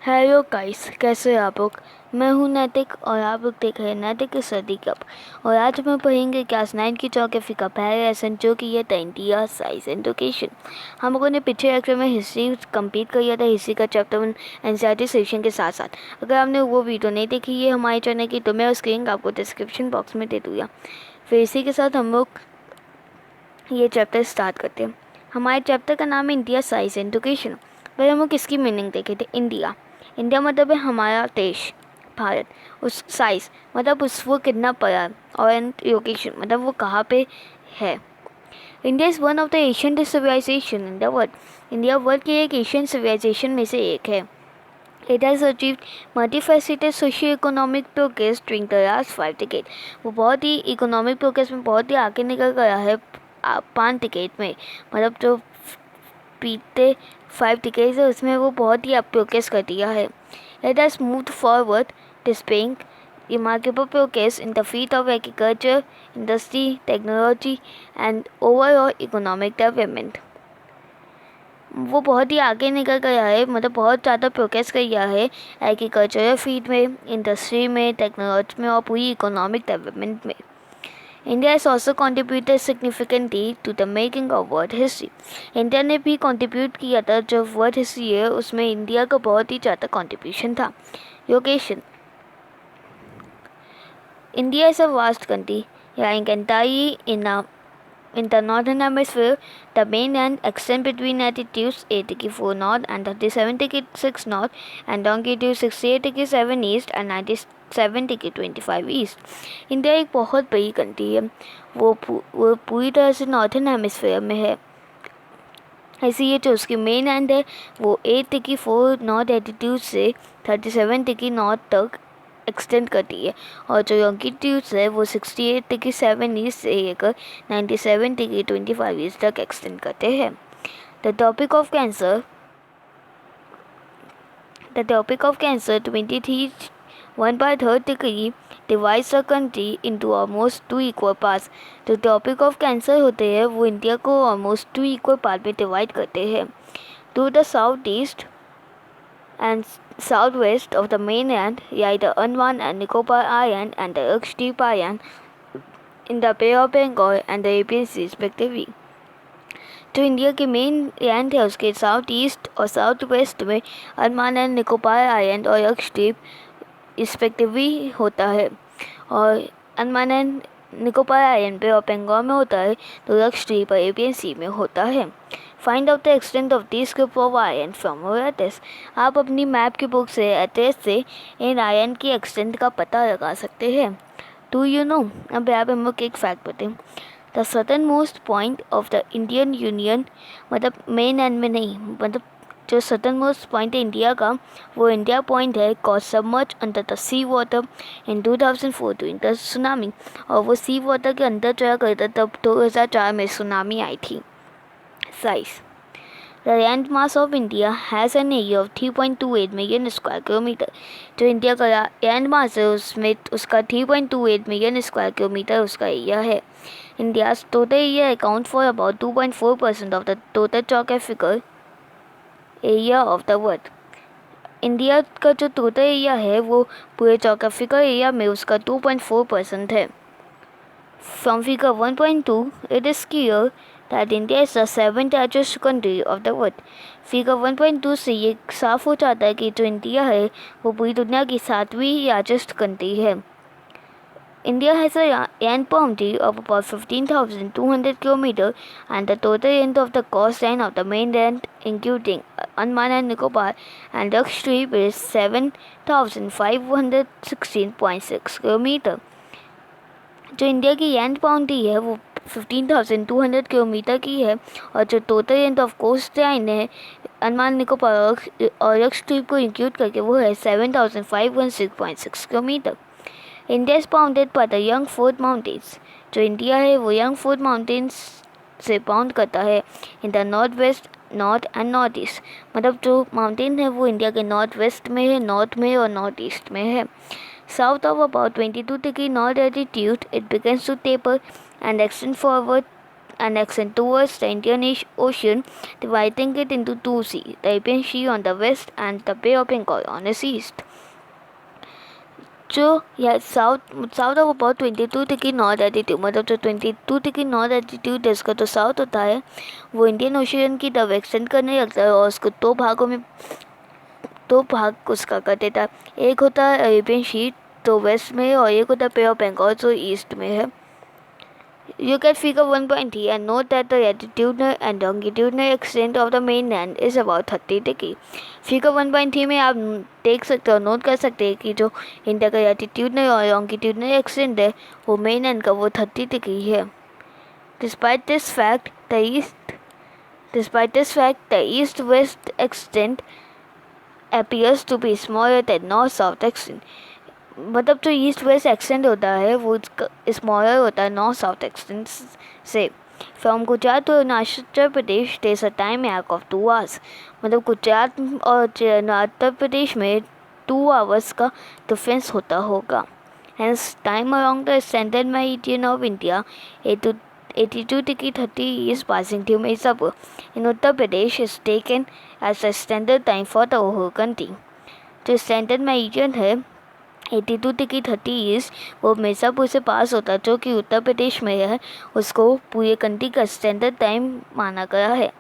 Hello guys, कैसे हैं आप लोग। मैं हूं नैतिक और आप लोग देख रहे हैं नैतिक की स्टडी क्लब। और आज हम पढ़ेंगे क्लास 9 की ज्योग्राफी का पहला लेसन, जो कि है the India size and location. हम लोगों ने पिछले लेक्चर में हिस्ट्री कंप्लीट कर लिया था, हिस्ट्री का चैप्टर 1 एनसीईआरटी सेक्शन के साथ साथ। अगर आपने वो वीडियो नहीं देखी है हमारे चैनल की, तो मैं उसकी लिंक आपको डिस्क्रिप्शन बॉक्स में दे दूँगा। फिर इसी के साथ हम लोग ये चैप्टर स्टार्ट करते हैं। हमारे चैप्टर का नाम है इंडिया साइज एंड लोकेशन। पहले हम लोग किसकी मीनिंग देखे थे। इंडिया इंडिया मतलब है हमारा देश, भारत। उस साइज मतलब उस वो कितना बड़ा है, और एंड लोकेशन मतलब वो कहाँ पे है। India is one of the Asian civilisation in the world. India world की एक एशियन सिविलाइजेशन में से एक है। It has achieved multifaceted socio-economic progress during the last 5 decades। वो बहुत ही इकोनॉमिक प्रोग्रेस में बहुत ही आगे निकल गया है 5 डिकेड में। मतलब जो बीते 5 डिकेड्स है उसमें वो बहुत ही प्रोग्रेस कर दिया है। It has moved forward, displaying remarkable progress in the field of agriculture, industry, technology and overall economic development। वो बहुत ही आगे निकल गया है, मतलब बहुत ज़्यादा प्रोग्रेस कर गया है एग्रीकल्चरल फील्ड में, इंडस्ट्री में, टेक्नोलॉजी में और पूरी इकोनॉमिक डेवलपमेंट में। India has also contributed significantly to the making of world history. India ने भी कंट्रीब्यूट किया था, जो वर्ल्ड हिस्ट्री है उसमें इंडिया का बहुत ही ज़्यादा कंट्रीब्यूशन था। Location India is a vast country lying entirely in the northern hemisphere. The mainland extends between latitudes 8°4 north and 37°6 north and longitude 68°7 east and 97°25 east। India एक बहुत बड़ी कंट्री है, वो पूरी तरह से नॉर्थन हेमिस्फेयर में है। इसीलिए जो उसकी मेन लैंड है वो 8°4 नॉर्थ एटीट्यूड से 37° नॉर्थ तक एक्सटेंड करती है, और जो लॉन्गिट्यूड्स है वो 68°7 ईस्ट से लेकर 97°25 ईस्ट तक एक्सटेंड करते हैं। The topic of cancer 23 1/3 degree divides the country into almost 2 equal parts। जो टॉपिक ऑफ कैंसर होते हैं वो इंडिया को ऑलमोस्ट 2 इक्वल पार्ट में डिवाइड करते हैं। To the south east and southwest of the mainland lie the Andaman and Nicobar Island and the Lakshadweep Island in the Bay of Bengal and the Arabian Sea respectively। जो India की main land है उसके south east और south west में Andaman and Nicobar island और Lakshadweep respectively होता है, और अंडमान एंड निकोबार आइलैंड पे और बंगाल में होता है, तो लक्षद्वीप अरेबियन सी में होता है। Find out the extent of this group of island from your address. आप अपनी मैप की बुक से एड्रेस से इन आइलैंड की एक्सटेंट का पता लगा सकते हैं। डू यू नो, अब यहाँ पे हम लोग एक फैक्ट बताएं। The southern most point of the Indian Union, मतलब मेन एंड में नहीं, मतलब जो सदर्न मोस्ट पॉइंट है इंडिया का वो इंडिया पॉइंट है, got submerge under the sea water in 2004 during the tsunami. और वो सी वाटर के अंदर चला करता तब 2004 में सुनामी आई थी। Size The land mass of India has an area of 3.28 million square kilometre. जो इंडिया का लैंड मास है उसमें उसका 3.28 मिलियन स्क्वायर किलोमीटर उसका एरिया है। India's total area account for about 2.4% of the total geographical area of the world। India का जो total area है वो पूरे जोग्राफिकल एरिया में उसका 2.4% है। From figure 1.2 it is clear that India is the 7th largest country of the world। Figure 1.2 से ये साफ हो जाता है कि जो इंडिया है वो पूरी दुनिया की 7वीं लार्जेस्ट कंट्री है। India has a land boundary of about 15,200 km and the total length of the coastline of the mainland, including Andaman and Nicobar and Lakshadweep, is 7,516.6 km। जो इंडिया की लैंड बाउंड्री है वो 15,200 kilometre की है, और जो total length of coast line है अंडमान निकोबार और लक्षद्वीप को इंक्लूड करके वो है 7,516.6 kilometre. India is bounded by the Youngford mountains. जो इंडिया है वो यंगफोर्ड माउंटेन्स से बाउंड करता है in the north west, north and north east. मतलब जो माउंटेन है वो इंडिया के नॉर्थ वेस्ट में है, नॉर्थ में और नॉर्थ ईस्ट में है। South of about 22 degree north latitude, it begins to taper and extend forward extend towards the Indian Ocean, dividing it into two seas, the Arabian Sea on the west and the Bay of Bengal on the east. जो या south of about 22 degree north attitude, मतलब जो 22 degree north attitude है इसका जो south होता है वो इंडियन ओशियन की तरफ एक्सटेंड करने लगता है और उसको दो भाग उसका कर देता है। एक होता है अरेबियन सी तो वेस्ट में, और एक होता है बे ऑफ बंगाल जो ईस्ट में है। You get figure 1.3 and note that the latitudinal and longitudinal extent of the mainland is about 30 degree. Figure 1.3 में आप देख सकते हो, नोट कर सकते हैं कि जो इंडिया का लैटिट्यूडनल और लॉन्गिट्यूडनल एक्सटेंट है वो मेनलैंड का वो 30 डिग्री है। Despite this fact, the east-west extent appears to be smaller than north-south extent। मतलब जो ईस्ट वेस्ट एक्सटेंट होता है वो स्मॉलर होता है नॉर्थ साउथ एक्सटेंट से। From Gujarat to Arunachal Pradesh there a time lag of 2 hours. मतलब गुजरात और उत्तर प्रदेश में 2 आवर्स का डिफरेंस होता होगा। Hence time along the standard meridian of India 82 degree 30 is passing through Mirzapur in Uttar Pradesh is taken as a standard time for the whole country। जो standard meridian है 82 degree 30 वो मिर्ज़ापुर से पास होता है जो कि उत्तर प्रदेश में है, उसको पूरे कंट्री का स्टैंडर्ड टाइम माना गया है।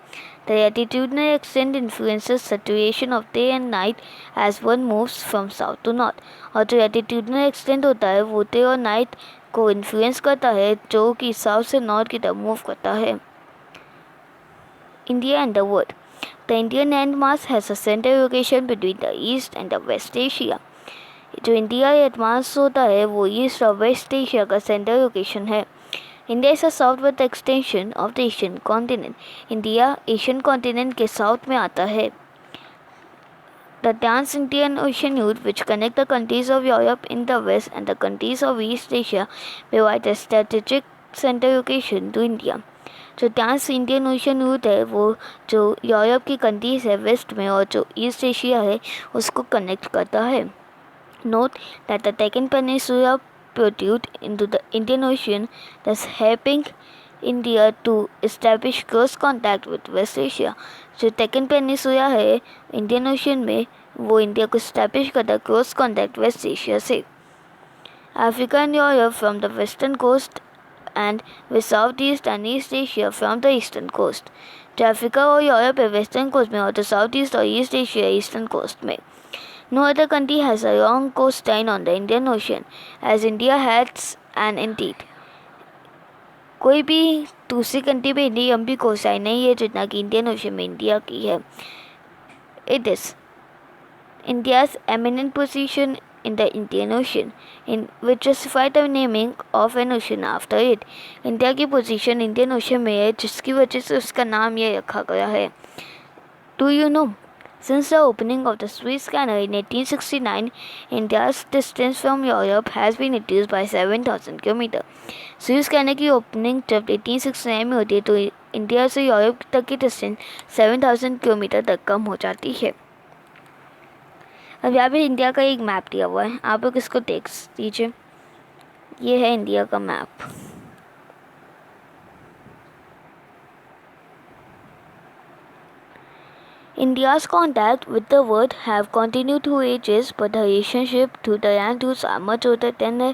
The latitudinal extent influences the duration of day and night as one moves from south to north. और जो लैटिट्यूडनल एक्सटेंट होता है वो डे और नाइट को इन्फ्लुएंस करता है जो कि साउथ से नॉर्थ की तरफ मूव करता है। India and the world. The Indian land mass has a central location between the east and the west Asia. जो इंडिया एडवांस होता है वो ईस्ट और वेस्ट एशिया का सेंट्रल लोकेशन है। India is a southward extension of the Asian continent. India Asian continent के south में आता है। The trans Indian ocean route which connect the countries of Europe in the west and the countries of east Asia provide a strategic central location to India. जो trans Indian ocean route है वो जो Europe की countries है waste में और जो east Asia है उसको कनेक्ट करता है। Note that the Deccan Peninsula protrudes into the Indian Ocean, thus helping India to establish close contact with West Asia। जो Deccan Peninsula है इंडियन ओशियन में वो इंडिया को establish करता है close contact वेस्ट एशिया से। Africa and Europe from the western coast and with south east and east Asia from the eastern coast. जो Africa और यूरोप है वेस्टर्न कोस्ट में और जो साउथ ईस्ट और ईस्ट एशिया ईस्टर्न कोस्ट में। No other country has a long coastline on the Indian Ocean as India has an indeed। कोई भी दूसरी कंट्री में इतनी लंबी कोस्टलाइन नहीं है जितना कि इंडियन ओशन में इंडिया की है। It is India's eminent position in the Indian Ocean in which justify the naming of an ocean after it। India की पोजीशन इंडियन ओशन में है जिसकी वजह से उसका नाम ये रखा गया है। Do you know? Since the opening of the Suez Canal in 1869, India's distance from Europe has been reduced by 7,000 km। Suez Canal की ओपनिंग जब 1869 में होती है तो इंडिया से यूरोप तक की डिस्टेंस 7,000 किलोमीटर तक कम हो जाती है। अब यहाँ पे इंडिया का एक मैप दिया हुआ है, आप लोग इसको देख लीजिए। ये है इंडिया का map. India's contact with the world have continued through ages, but the relationship to the land routes are much older than the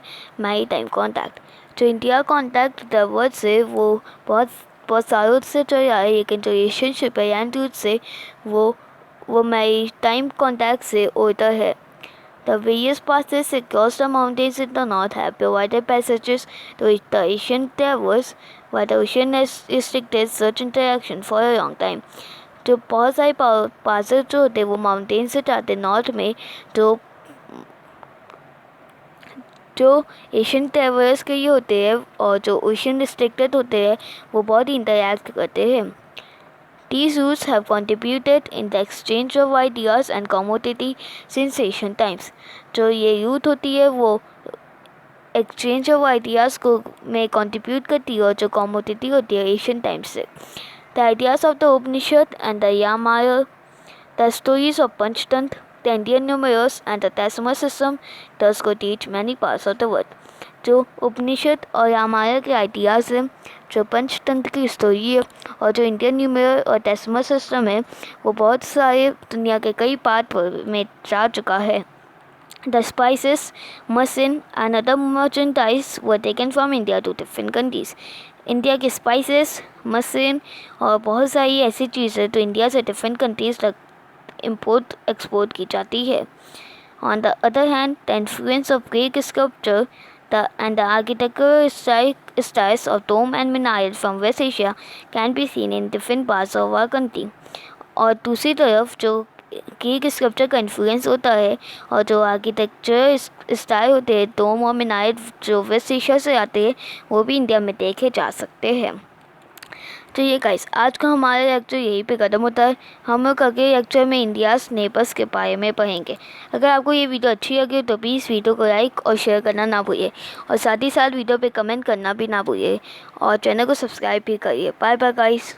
maritime contact। जो इंडिया कॉन्टैक्ट द वर्ल्ड से वो बहुत सालों से चल रहा है, लेकिन जो रिलेशनशिप है लैंड रूट से वो maritime contact से older है। The various passes across the mountains in the north have provided passages to which the Asian travelers, while the ocean has restricted such interaction for a long time। जो बहुत सारे passes जो होते हैं वो mountain से जाते हैं नॉर्थ में, जो एशियन ट्रेवलर्स के लिए होते हैं और जो ओशन रिस्ट्रिक्टेड होते हैं वो बहुत इंटरैक्ट करते हैं। These routes have contributed in the exchange of ideas and commodity since ancient times। जो ये रूट होती है वो एक्सचेंज ऑफ आइडियाज़ को में कंट्रीब्यूट करती है और जो कमोडिटी होती है एशियन टाइम्स से। The ideas of the Upanishad and the Ramayana, the stories of Panchtantra, the Indian numerals and the decimal system thus could reach many parts of the world। जो उपनिषद और रामायण के आइडियाज़ हैं, जो पंचतंत्र की story है और जो इंडियन न्यूमेरिकल और डेसिमल सिस्टम है, वो बहुत सारे दुनिया के कई पार्ट में जा चुका है। The spices, muslin and other merchandise were taken from India to different countries. India के स्पाइसेस, मसलिन और बहुत सारी ऐसी चीज़ें तो इंडिया से डिफरेंट कंट्रीज़ तक इम्पोर्ट एक्सपोर्ट की जाती है। On the other hand, the influence of Greek sculpture and the architectural styles of Rome and Minaret from West Asia can be seen in different parts of our country. और दूसरी तरफ जो Greek sculpture का influence होता है और जो architecture style होते हैं डोम और मीनार जो वेस्ट एशिया से आते हैं, वो भी इंडिया में देखे जा सकते हैं। तो ये गाइस, आज का हमारा लेक्चर यहीं पे ख़त्म होता है। हम लोग अगले लेक्चर में इंडियाज़ नेबर्स के बारे में पढ़ेंगे। अगर आपको ये वीडियो अच्छी लगे तो प्लीज़ वीडियो को लाइक और शेयर करना ना भूलिए और साथ ही साथ वीडियो पे कमेंट करना भी ना भूलिए और चैनल को सब्सक्राइब भी करिए। Bye bye guys.